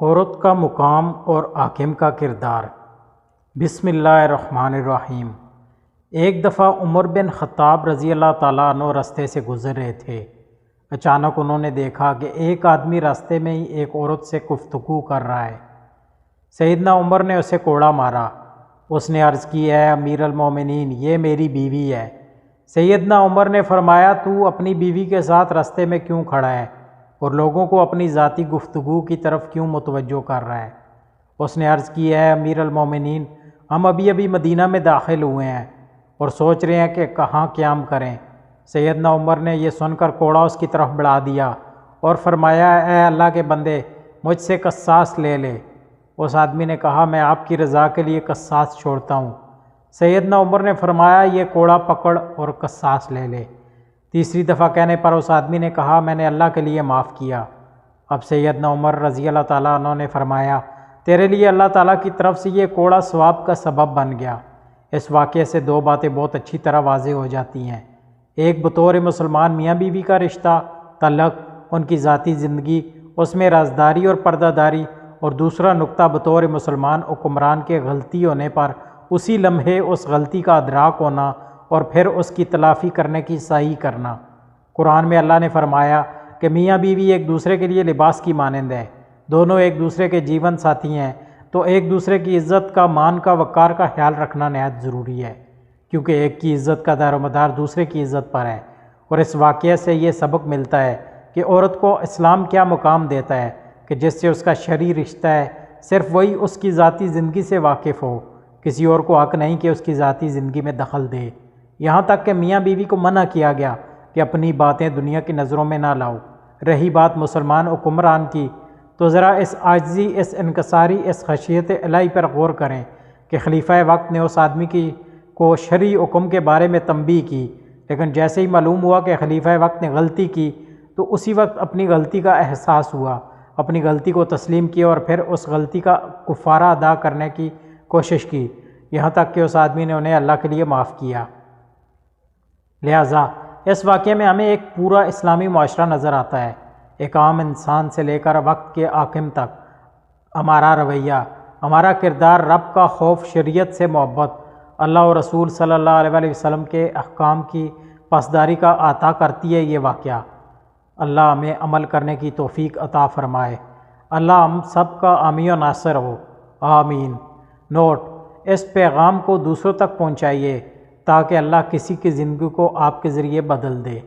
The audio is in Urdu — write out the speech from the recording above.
عورت کا مقام اور حاکم کا کردار۔ بسم اللہ الرحمن الرحیم۔ ایک دفعہ عمر بن خطاب رضی اللہ تعالیٰ عنہ راستے سے گزر رہے تھے۔ اچانک انہوں نے دیکھا کہ ایک آدمی راستے میں ہی ایک عورت سے گفتگو کر رہا ہے۔ سیدنا عمر نے اسے کوڑا مارا۔ اس نے عرض کی، اے امیر المومنین، یہ میری بیوی ہے۔ سیدنا عمر نے فرمایا، تو اپنی بیوی کے ساتھ راستے میں کیوں کھڑا ہے اور لوگوں کو اپنی ذاتی گفتگو کی طرف کیوں متوجہ کر رہا ہے؟ اس نے عرض کی، اے امیر المومنین، ہم ابھی مدینہ میں داخل ہوئے ہیں اور سوچ رہے ہیں کہ کہاں قیام کریں۔ سیدنا عمر نے یہ سن کر کوڑا اس کی طرف بڑھا دیا اور فرمایا، اے اللہ کے بندے، مجھ سے قصاص لے لے۔ اس آدمی نے کہا، میں آپ کی رضا کے لیے قصاص چھوڑتا ہوں۔ سیدنا عمر نے فرمایا، یہ کوڑا پکڑ اور قصاص لے لے۔ تیسری دفعہ کہنے پر اس آدمی نے کہا، میں نے اللہ کے لیے معاف کیا۔ اب سیدنا عمر رضی اللہ تعالیٰ عنہ نے فرمایا، تیرے لیے اللہ تعالیٰ کی طرف سے یہ کوڑا ثواب کا سبب بن گیا۔ اس واقعے سے دو باتیں بہت اچھی طرح واضح ہو جاتی ہیں۔ ایک، بطور مسلمان میاں بیوی کا رشتہ، تعلق، ان کی ذاتی زندگی، اس میں رازداری اور پردہ داری، اور دوسرا نقطہ، بطور مسلمان حکمران کے غلطی ہونے پر اسی لمحے اس غلطی کا ادراک ہونا اور پھر اس کی تلافی کرنے کی صحیح کرنا۔ قرآن میں اللہ نے فرمایا کہ میاں بیوی ایک دوسرے کے لیے لباس کی مانند ہے، دونوں ایک دوسرے کے جیون ساتھی ہیں، تو ایک دوسرے کی عزت کا، مان کا، وقار کا خیال رکھنا نہایت ضروری ہے، کیونکہ ایک کی عزت کا دار و مدار دوسرے کی عزت پر ہے۔ اور اس واقعے سے یہ سبق ملتا ہے کہ عورت کو اسلام کیا مقام دیتا ہے کہ جس سے اس کا شرعی رشتہ ہے، صرف وہی اس کی ذاتی زندگی سے واقف ہو، کسی اور کو حق نہیں کہ اس کی ذاتی زندگی میں دخل دے۔ یہاں تک کہ میاں بیوی کو منع کیا گیا کہ اپنی باتیں دنیا کی نظروں میں نہ لاؤ۔ رہی بات مسلمان حکمران کی، تو ذرا اس عاجزی، اس انکساری، اس خشیت الہی پر غور کریں کہ خلیفہ وقت نے اس آدمی کو شرعی حکم کے بارے میں تنبیہ کی، لیکن جیسے ہی معلوم ہوا کہ خلیفہ وقت نے غلطی کی تو اسی وقت اپنی غلطی کا احساس ہوا، اپنی غلطی کو تسلیم کیا اور پھر اس غلطی کا کفارہ ادا کرنے کی کوشش کی، یہاں تک کہ اس آدمی نے انہیں اللہ کے لیے معاف کیا۔ لہٰذا اس واقعے میں ہمیں ایک پورا اسلامی معاشرہ نظر آتا ہے، ایک عام انسان سے لے کر وقت کے حاکم تک۔ ہمارا رویہ، ہمارا کردار، رب کا خوف، شریعت سے محبت، اللہ اور رسول صلی اللہ علیہ وسلم کے احکام کی پاسداری کا احاطہ کرتی ہے یہ واقعہ۔ اللہ ہمیں عمل کرنے کی توفیق عطا فرمائے۔ اللہ ہم سب کا حامی و ناصر ہو، آمین۔ نوٹ: اس پیغام کو دوسروں تک پہنچائیے تاکہ اللہ کسی کی زندگی کو آپ کے ذریعے بدل دے۔